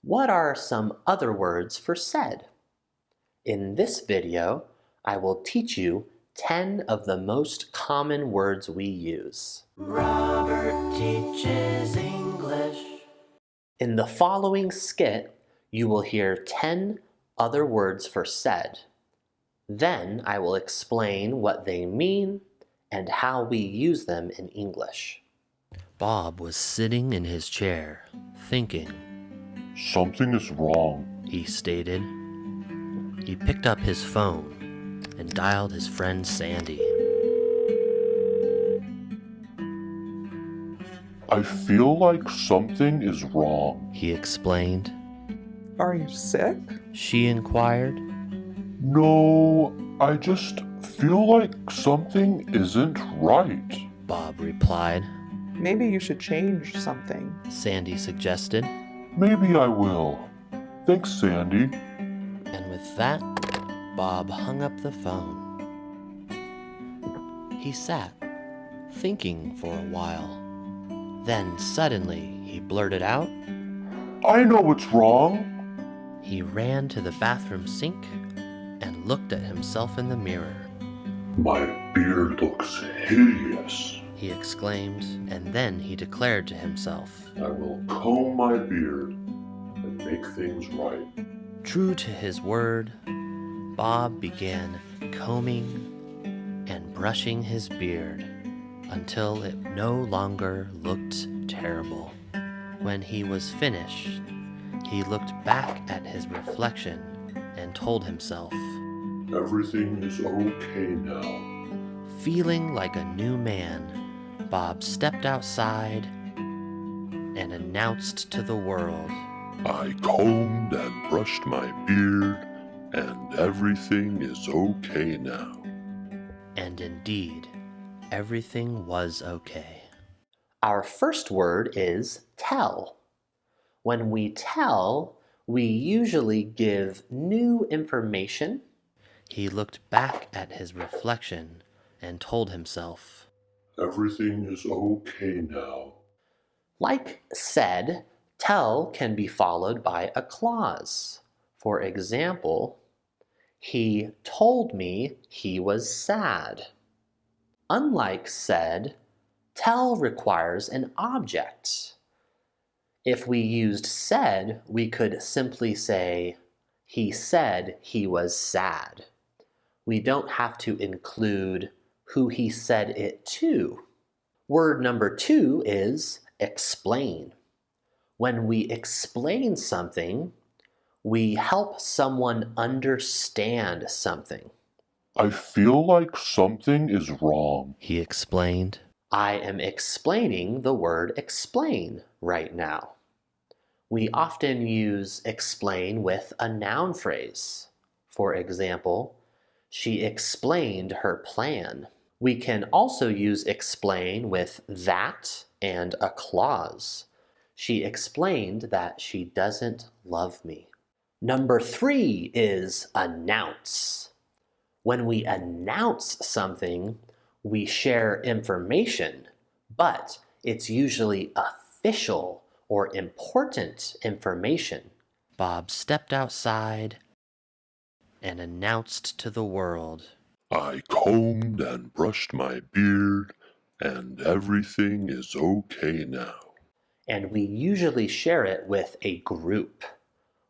What are some other words for said? In this video, I will teach you 10 of the most common words we use. Robert teaches English. In the following skit, you will hear 10 other words for said. Then I will explain what they mean and how we use them in English. Bob was sitting in his chair, thinking. Something is wrong, He stated. He picked up his phone and dialed his friend Sandy. I feel like something is wrong. He explained. Are you sick? She inquired. No, I just feel like something isn't right. Bob replied. Maybe you should change something. Sandy suggested. Maybe I will. Thanks, Sandy. And with that, Bob hung up the phone. He sat, thinking for a while. Then suddenly he blurted out. I know what's wrong. He ran to the bathroom sink and looked at himself in the mirror. My beard looks hideous. He exclaimed, and then he declared to himself. I will comb my beard and make things right. True to his word, Bob began combing and brushing his beard until it no longer looked terrible. When he was finished, he looked back at his reflection and told himself, Everything is okay now. Feeling like a new man, Bob stepped outside and announced to the world, I combed and brushed my beard, and everything is okay now. and indeed, everything was okay. Our first word is tell. When we tell, we usually give new information. He looked back at his reflection and told himself, Everything is okay now. Like said, tell can be followed by a clause. For example, he told me he was sad. Unlike said, tell requires an object. If we used said, we could simply say, he said he was sad. We don't have to include who he said it to. Word number 2 is explain. When we explain something, we help someone understand something. I feel like something is wrong. He explained. I am explaining the word explain right now. We often use explain with a noun phrase. For example, she explained her plan. We can also use explain with that and a clause. She explained that she doesn't love me. Number 3 is announce. When we announce something, we share information, but it's usually official or important information. Bob stepped outside and announced to the world, I combed and brushed my beard, and everything is okay now. and we usually share it with a group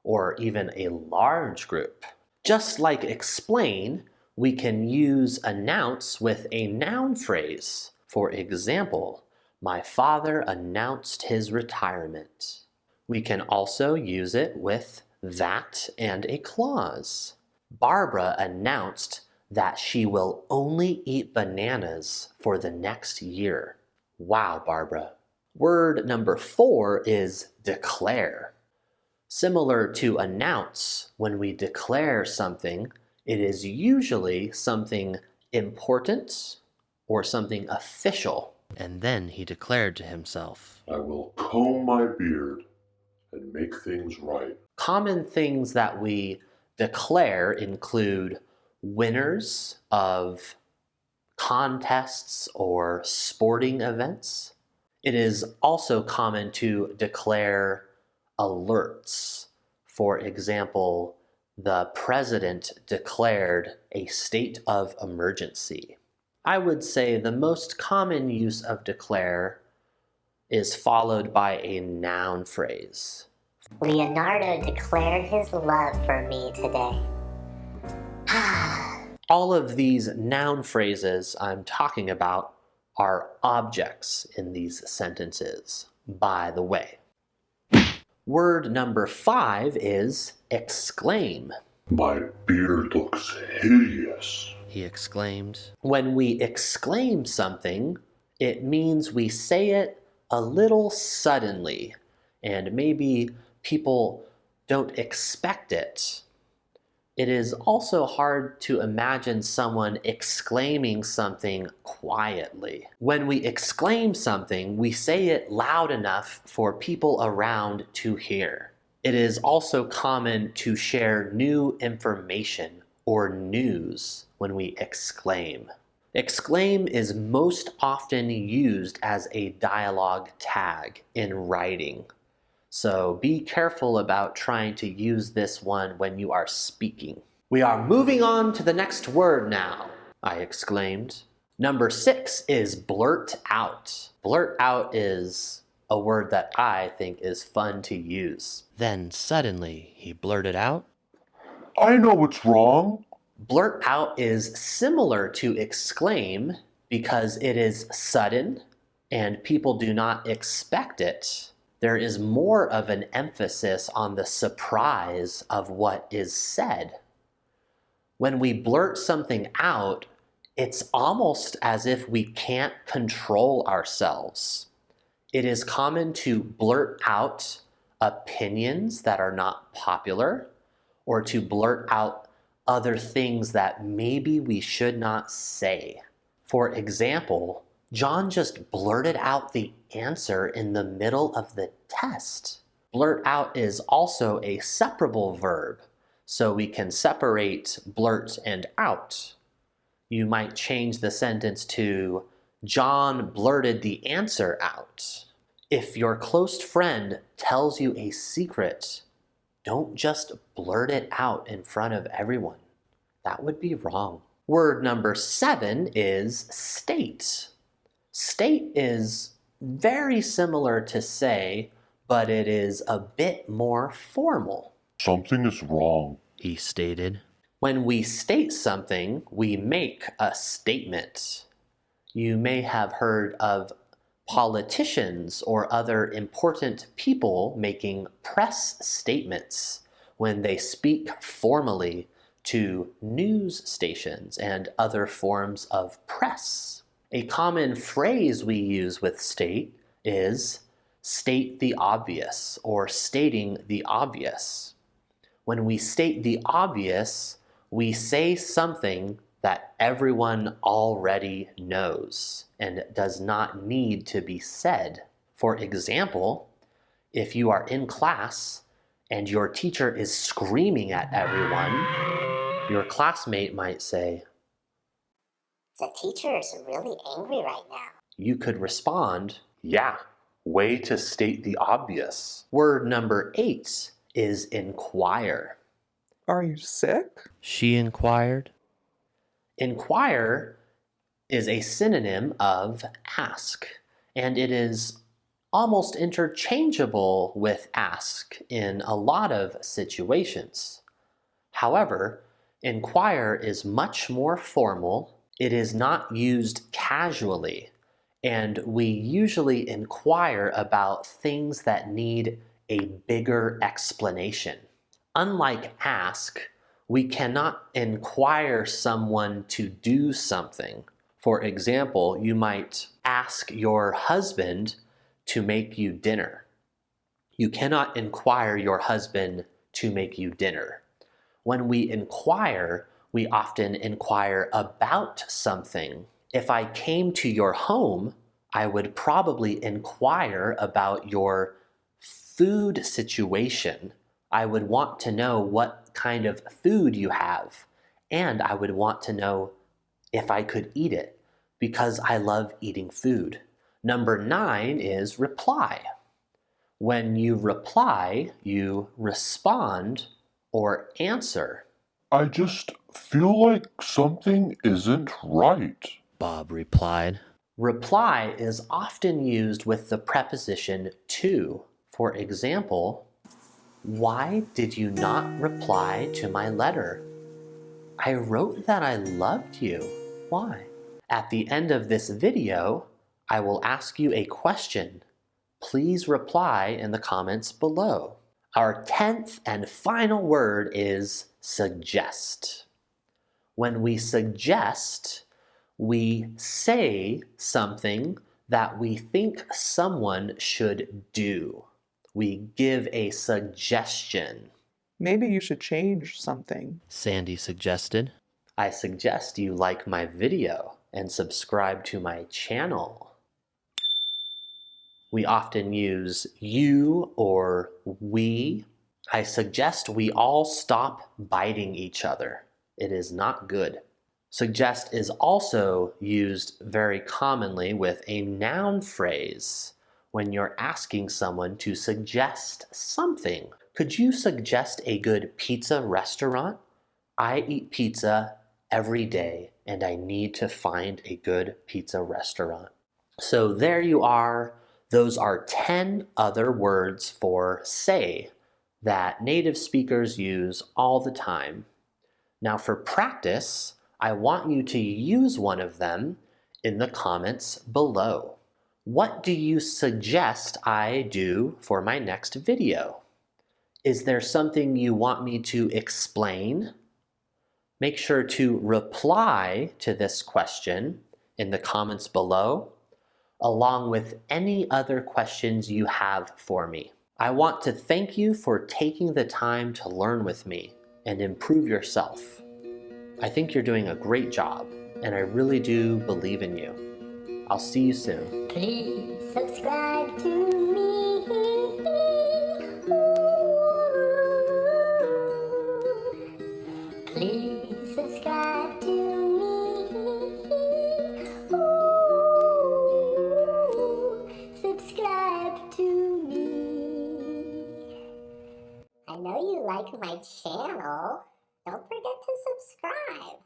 or even a large group. Just like explain, we can use announce with a noun phrase. For example, my father announced his retirement. We can also use it with that and a clause. Barbara announced that she will only eat bananas for the next year. Wow, Barbara. Word number 4 is declare. Similar to announce, when we declare something, it is usually something important or something official. And then he declared to himself, I will comb my beard and make things right. Common things that we declare include winners of contests or sporting events. It is also common to declare alerts. For example, the president declared a state of emergency. I would say the most common use of declare is followed by a noun phrase. Leonardo declared his love for me today. All of these noun phrases I'm talking about are objects in these sentences, by the way. Word number 5 is exclaim. My beard looks hideous, He exclaimed. When we exclaim something, it means we say it a little suddenly, and maybe people don't expect it. It is also hard to imagine someone exclaiming something quietly. When we exclaim something, we say it loud enough for people around to hear. It is also common to share new information or news when we exclaim. Exclaim is most often used as a dialogue tag in writing. So be careful about trying to use this one when you are speaking. We are moving on to the next word now, I exclaimed. Number 6 is blurt out. Blurt out is a word that I think is fun to use. Then suddenly he blurted out. I know what's wrong. Blurt out is similar to exclaim because it is sudden and people do not expect it. There is more of an emphasis on the surprise of what is said. When we blurt something out, it's almost as if we can't control ourselves. It is common to blurt out opinions that are not popular, or to blurt out other things that maybe we should not say. For example, John just blurted out the answer in the middle of the test. Blurt out is also a separable verb, so we can separate blurt and out. You might change the sentence to, John blurted the answer out. If your close friend tells you a secret, don't just blurt it out in front of everyone. That would be wrong. Word number 7 is state. State is very similar to say, but it is a bit more formal. Something is wrong, He stated. When we state something, we make a statement. You may have heard of politicians or other important people making press statements when they speak formally to news stations and other forms of press. A common phrase we use with state is state the obvious or stating the obvious. When we state the obvious, we say something that everyone already knows and does not need to be said. For example, if you are in class and your teacher is screaming at everyone, your classmate might say, The teacher is really angry right now. You could respond, Yeah, way to state the obvious. word number 8 is inquire. Are you sick? She inquired. Inquire is a synonym of ask, and it is almost interchangeable with ask in a lot of situations. However, inquire is much more formal. It is not used casually, and we usually inquire about things that need a bigger explanation. Unlike ask, we cannot inquire someone to do something. For example, you might ask your husband to make you dinner. You cannot inquire your husband to make you dinner. When we inquire, we often inquire about something. If I came to your home, I would probably inquire about your food situation. I would want to know what kind of food you have, and I would want to know if I could eat it, because I love eating food. Number 9 is reply. When you reply, you respond or answer. I just feel like something isn't right. Bob replied. Reply is often used with the preposition to. For example, why did you not reply to my letter? I wrote that I loved you. Why? At the end of this video, I will ask you a question. Please reply in the comments below. Our 10th and final word is suggest. When we suggest, we say something that we think someone should do. We give a suggestion. Maybe you should change something. Sandy suggested. I suggest you like my video and subscribe to my channel. We often use you or we. I suggest we all stop biting each other. It is not good. Suggest is also used very commonly with a noun phrase when you're asking someone to suggest something. Could you suggest a good pizza restaurant? I eat pizza every day and I need to find a good pizza restaurant. So there you are. Those are 10 other words for say that native speakers use all the time. Now for practice, I want you to use one of them in the comments below. What do you suggest I do for my next video? Is there something you want me to explain? Make sure to reply to this question in the comments below, along with any other questions you have for me. I want to thank you for taking the time to learn with me and improve yourself. I think you're doing a great job, and I really do believe in you. I'll see you soon. Please subscribe to me. Please subscribe to me. Subscribe to me. I know you like my channel. Don't forget to subscribe.